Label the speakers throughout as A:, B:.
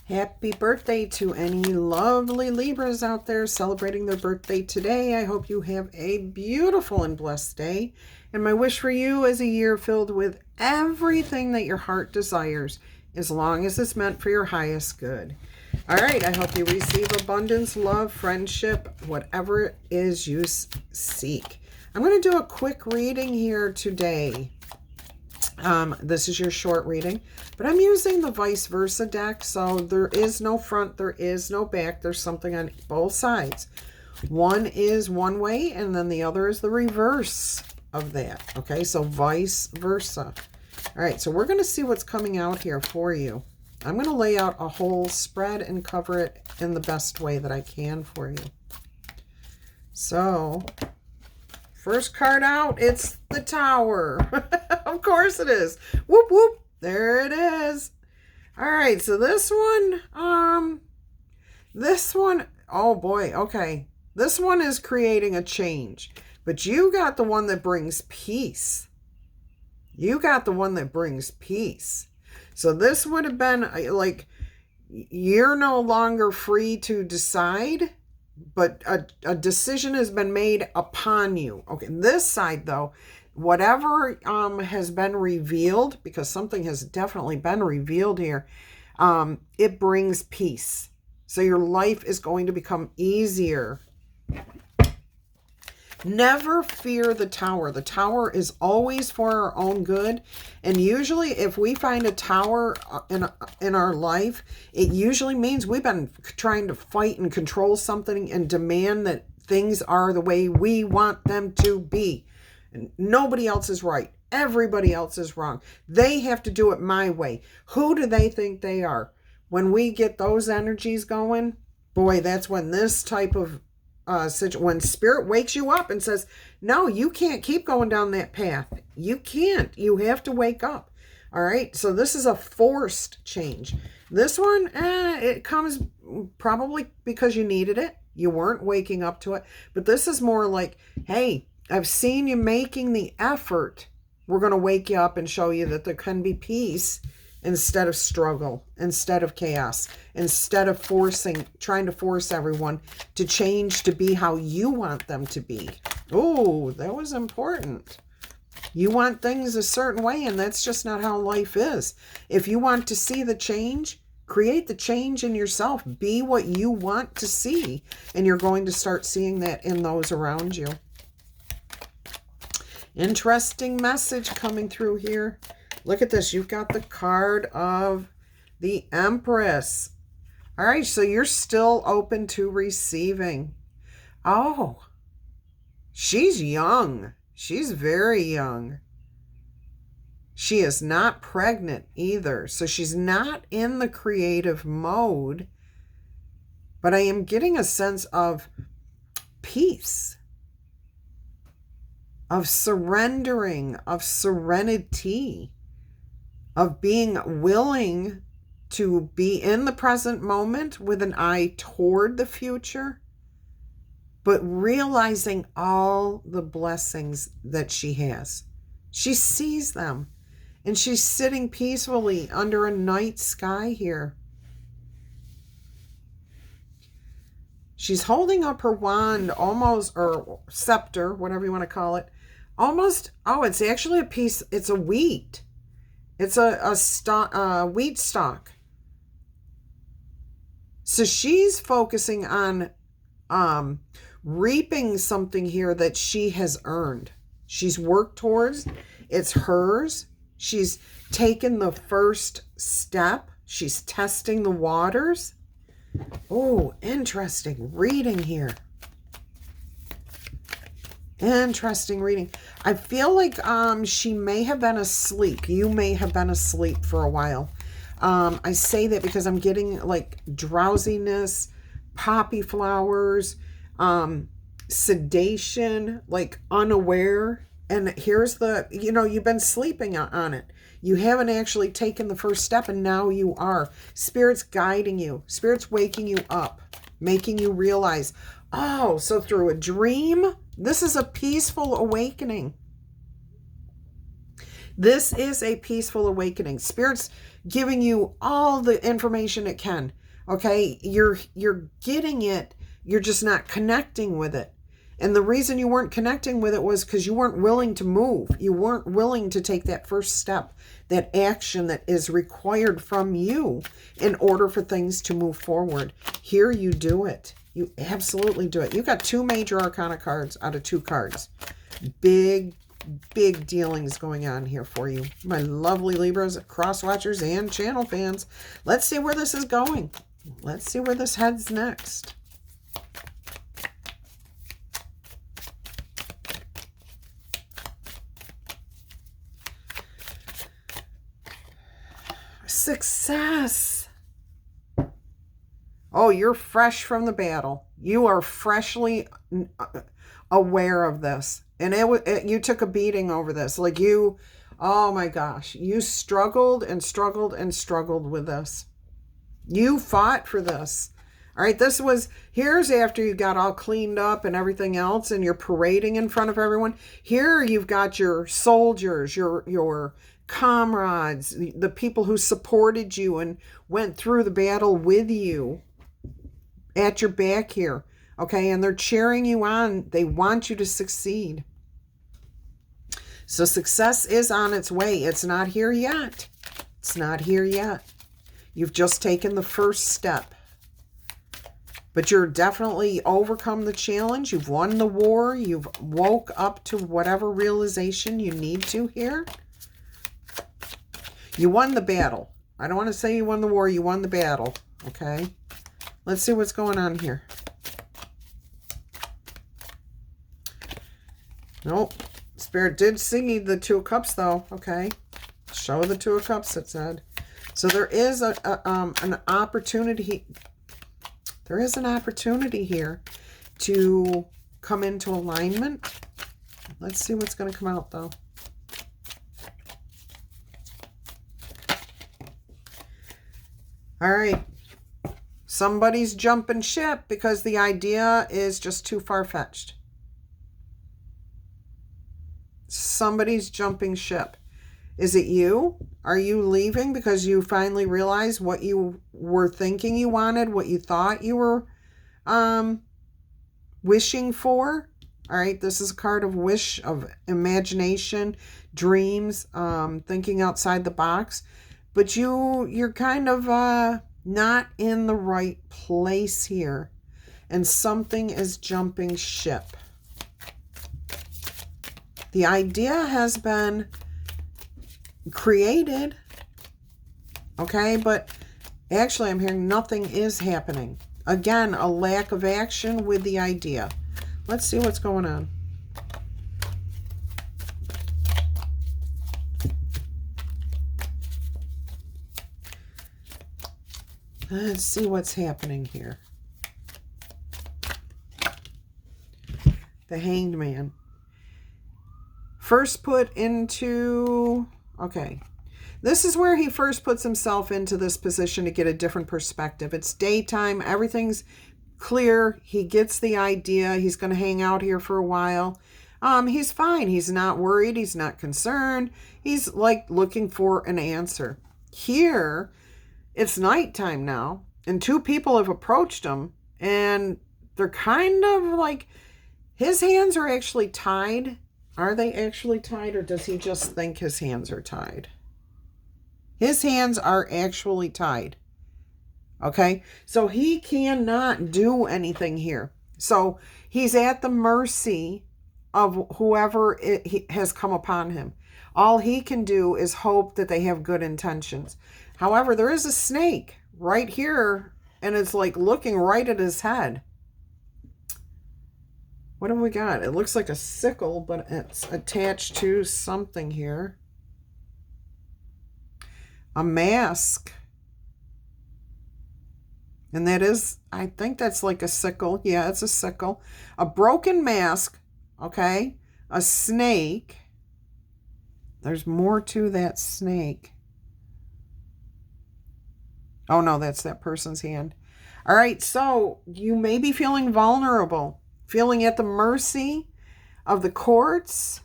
A: Happy birthday to any lovely Libras out there celebrating their birthday today. I hope you have a beautiful and blessed day. And my wish for you is a year filled with everything that your heart desires, as long as it's meant for your highest good. All right, I hope you receive abundance, love, friendship, whatever it is you seek. I'm going to do a quick reading here today. This is your short reading, but I'm using the vice versa deck, so there is no front, there is no back, there's something on both sides. One is one way, and then the other is the reverse of that, okay? So vice versa. All right, so we're going to see what's coming out here for you. I'm going to lay out a whole spread and cover it in the best way that I can for you. So first card out, it's the Tower. Of course it is. Whoop, whoop. There it is. All right, so this one, oh boy, okay. This one is creating a change, but you got the one that brings peace. You got the one that brings peace. So this would have been like, you're no longer free to decide, but a decision has been made upon you. Okay, this side though, whatever has been revealed, because something has definitely been revealed here, it brings peace. So your life is going to become easier. Never fear the Tower. The Tower is always for our own good. And usually if we find a Tower in our life, it usually means we've been trying to fight and control something and demand that things are the way we want them to be. And nobody else is right. Everybody else is wrong. They have to do it my way. Who do they think they are? When we get those energies going, boy, that's when this type of when spirit wakes you up and says, no, you can't keep going down that path. You can't. You have to wake up. All right. So this is a forced change. This one, it comes probably because you needed it. You weren't waking up to it. But this is more like, hey, I've seen you making the effort. We're going to wake you up and show you that there can be peace instead of struggle, instead of chaos, instead of trying to force everyone to change to be how you want them to be. Oh, that was important. You want things a certain way, and that's just not how life is. If you want to see the change, create the change in yourself. Be what you want to see, and you're going to start seeing that in those around you. Interesting message coming through here. Look at this. You've got the card of the Empress. All right, so you're still open to receiving. Oh, she's young. She's very young. She is not pregnant either, so she's not in the creative mode. But I am getting a sense of peace, of surrendering, of serenity, of being willing to be in the present moment with an eye toward the future, but realizing all the blessings that she has. She sees them, and she's sitting peacefully under a night sky here. She's holding up her wand almost, or scepter, whatever you want to call it. Almost, oh, it's actually a piece, it's a wheat. It's a wheat stalk. So she's focusing on reaping something here that she has earned. She's worked towards. It's hers. She's taken the first step. She's testing the waters. Oh, interesting reading here. Interesting reading. I feel like she may have been asleep. You may have been asleep for a while. I say that because I'm getting like drowsiness, poppy flowers, sedation, like unaware. And here's the, you've been sleeping on it. You haven't actually taken the first step, and now you are. Spirit's guiding you. Spirit's waking you up, making you realize, oh, so through a dream, this is a peaceful awakening. This is a peaceful awakening. Spirit's giving you all the information it can. Okay? You're getting it. You're just not connecting with it. And the reason you weren't connecting with it was because you weren't willing to move. You weren't willing to take that first step, that action that is required from you in order for things to move forward. Here you do it. You absolutely do it. You got 2 major arcana cards out of 2 cards. Big dealings going on here for you. My lovely Libras, cross watchers, and channel fans. Let's see where this is going. Let's see where this heads next. Success. Oh, you're fresh from the battle. You are freshly aware of this. And you took a beating over this. Like you, oh my gosh, you struggled and struggled and struggled with this. You fought for this. All right, here's after you got all cleaned up and everything else and you're parading in front of everyone. Here you've got your soldiers, your comrades, the people who supported you and went through the battle with you at your back here. Okay, and they're cheering you on. They want you to succeed. So success is on its way. It's not here yet. It's not here yet. You've just taken the first step. But you're definitely overcome the challenge. You've won the war. You've woke up to whatever realization you need to here. You won the battle. I don't want to say you won the war. You won the battle. Okay? Let's see what's going on here. Nope. Spirit did see the 2 of Cups, though. Okay. Show the 2 of Cups, it said. So there is an opportunity. There is an opportunity here to come into alignment. Let's see what's going to come out, though. All right. Somebody's jumping ship because the idea is just too far-fetched. Somebody's jumping ship. Is it you? Are you leaving because you finally realized what you were thinking you wanted, what you thought you were wishing for? All right, this is a card of wish, of imagination, dreams, thinking outside the box. But you're kind of not in the right place here. And something is jumping ship. The idea has been created. Okay, but actually I'm hearing nothing is happening. Again, a lack of action with the idea. Let's see what's going on. Let's see what's happening here. The Hanged Man. First put into... Okay. This is where he first puts himself into this position to get a different perspective. It's daytime. Everything's clear. He gets the idea. He's going to hang out here for a while. He's fine. He's not worried. He's not concerned. He's like looking for an answer. Here, it's nighttime now, and 2 people have approached him, and they're kind of like, his hands are actually tied. Are they actually tied, or does he just think his hands are tied? His hands are actually tied. Okay? So he cannot do anything here. So he's at the mercy of whoever has come upon him. All he can do is hope that they have good intentions. However, there is a snake right here, and it's like looking right at his head. What have we got? It looks like a sickle, but it's attached to something here. A mask. And that is, I think that's like a sickle. Yeah, it's a sickle. A broken mask. Okay. A snake. There's more to that snake. Oh, no, that's that person's hand. All right, so you may be feeling vulnerable, feeling at the mercy of the courts.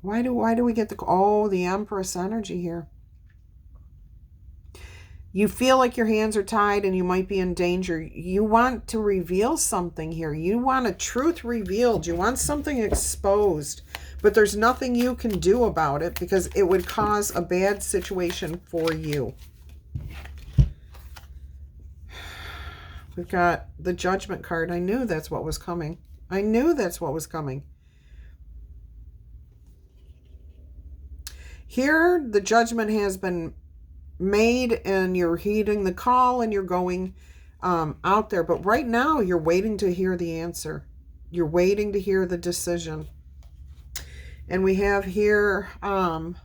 A: Why do we get the Empress energy here? You feel like your hands are tied and you might be in danger. You want to reveal something here. You want a truth revealed. You want something exposed. But there's nothing you can do about it because it would cause a bad situation for you. We've got the Judgment card. I knew that's what was coming. I knew that's what was coming. Here, the judgment has been made and you're heeding the call and you're going out there. But right now, you're waiting to hear the answer. You're waiting to hear the decision. And we have here, I'm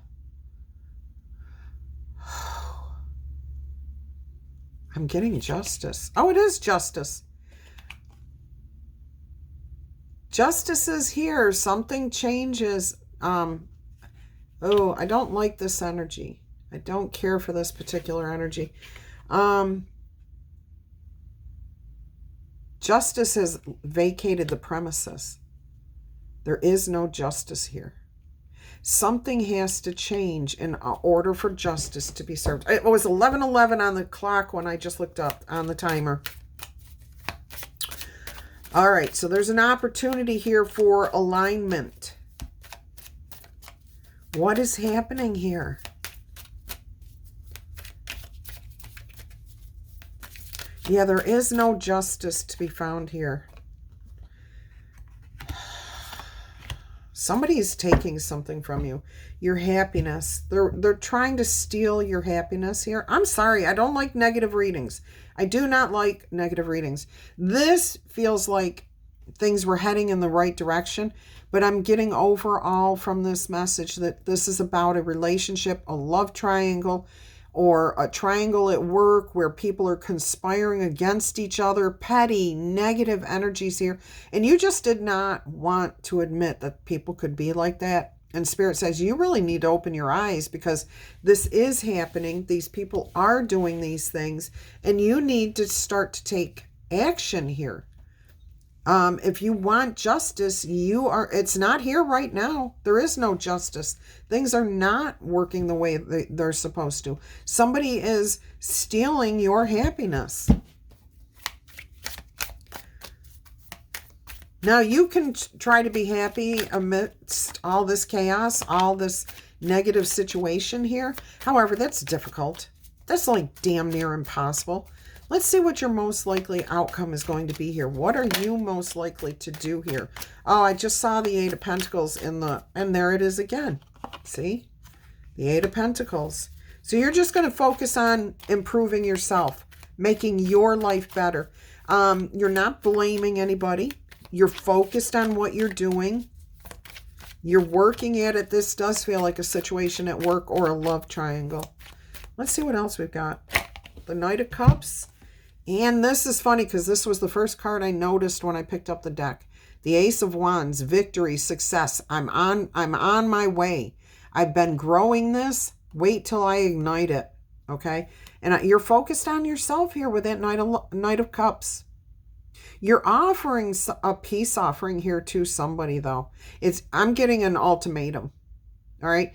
A: getting justice. Oh, it is justice. Justice is here. Something changes. Oh, I don't like this energy. I don't care for this particular energy. Justice has vacated the premises. There is no justice here. Something has to change in order for justice to be served. It was 11:11 on the clock when I just looked up on the timer. All right, so there's an opportunity here for alignment. What is happening here? Yeah, there is no justice to be found here. Somebody is taking something from you. Your happiness. They're trying to steal your happiness here. I'm sorry. I don't like negative readings. I do not like negative readings. This feels like things were heading in the right direction, but I'm getting overall from this message that this is about a relationship, a love triangle, or a triangle at work where people are conspiring against each other, petty, negative energies here. And you just did not want to admit that people could be like that. And Spirit says you really need to open your eyes because this is happening. These people are doing these things and you need to start to take action here. If you want justice, it's not here right now. There is no justice. Things are not working the way they're supposed to. Somebody is stealing your happiness. Now, you can try to be happy amidst all this chaos, all this negative situation here. However, that's difficult. That's like damn near impossible. Let's see what your most likely outcome is going to be here. What are you most likely to do here? Oh, I just saw the Eight of Pentacles and there it is again. See? The Eight of Pentacles. So you're just going to focus on improving yourself, making your life better. You're not blaming anybody. You're focused on what you're doing. You're working at it. This does feel like a situation at work or a love triangle. Let's see what else we've got. The Knight of Cups. And this is funny because this was the first card I noticed when I picked up the deck. The Ace of Wands, victory, success. I'm on my way. I've been growing this. Wait till I ignite it. Okay? And you're focused on yourself here with that Knight of Cups. You're offering a peace offering here to somebody though. I'm getting an ultimatum. All right?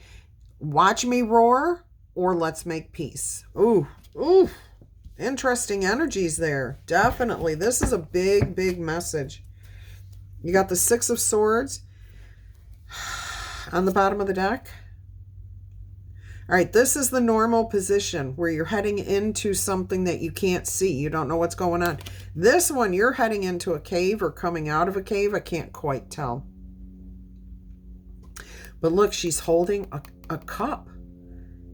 A: Watch me roar or let's make peace. Ooh. Ooh. Interesting energies there. Definitely. This is a big, big message. You got the Six of Swords on the bottom of the deck. All right, this is the normal position where you're heading into something that you can't see. You don't know what's going on. This one, you're heading into a cave or coming out of a cave. I can't quite tell. But look, she's holding a cup.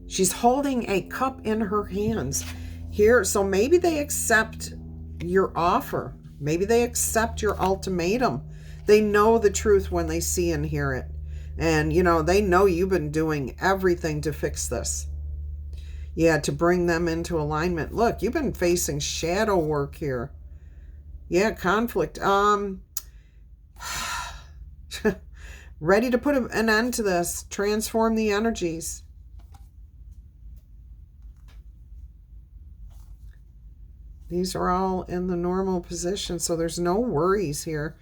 A: She's holding a cup in her hands. Here, so maybe they accept your offer. Maybe they accept your ultimatum. They know the truth when they see and hear it. And, they know you've been doing everything to fix this. Yeah, to bring them into alignment. Look, you've been facing shadow work here. Yeah, conflict. Ready to put an end to this. Transform the energies. These are all in the normal position, so there's no worries here.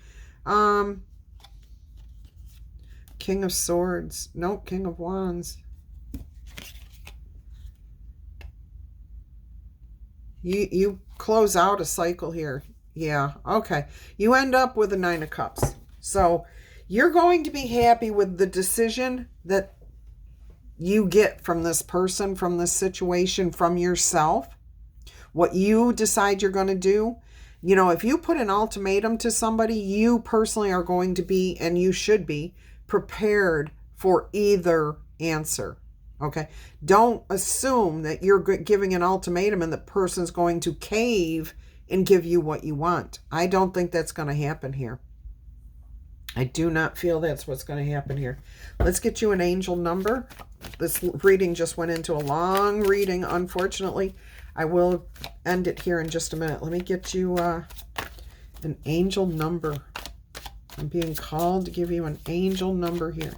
A: King of Swords. Nope, King of Wands. You close out a cycle here. Yeah, okay. You end up with a Nine of Cups. So you're going to be happy with the decision that you get from this person, from this situation, from yourself. What you decide you're going to do. You know, if you put an ultimatum to somebody, you personally are going to be, and you should be, prepared for either answer. Okay? Don't assume that you're giving an ultimatum and the person's going to cave and give you what you want. I don't think that's going to happen here. I do not feel that's what's going to happen here. Let's get you an angel number. This reading just went into a long reading, unfortunately. I will end it here in just a minute. Let me get you an angel number. I'm being called to give you an angel number here.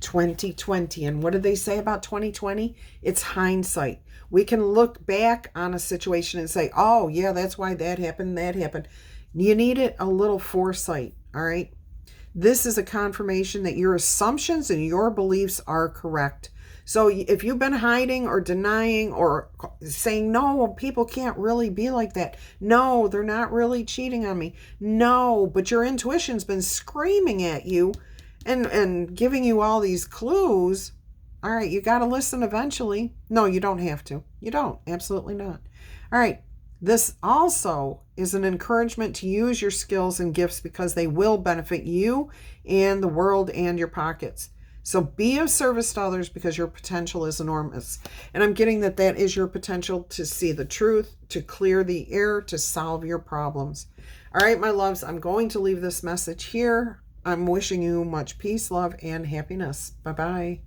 A: (2020). And what did they say about 2020? It's hindsight. We can look back on a situation and say, oh, yeah, that's why that happened, that happened. You need a little foresight, all right? This is a confirmation that your assumptions and your beliefs are correct. So if you've been hiding or denying or saying, no, people can't really be like that. No, they're not really cheating on me. No, but your intuition's been screaming at you and giving you all these clues. All right, you got to listen eventually. No, you don't have to. You don't. Absolutely not. All right. This also is an encouragement to use your skills and gifts because they will benefit you and the world and your pockets. So be of service to others because your potential is enormous. And I'm getting that is your potential to see the truth, to clear the air, to solve your problems. All right, my loves, I'm going to leave this message here. I'm wishing you much peace, love, and happiness. Bye-bye.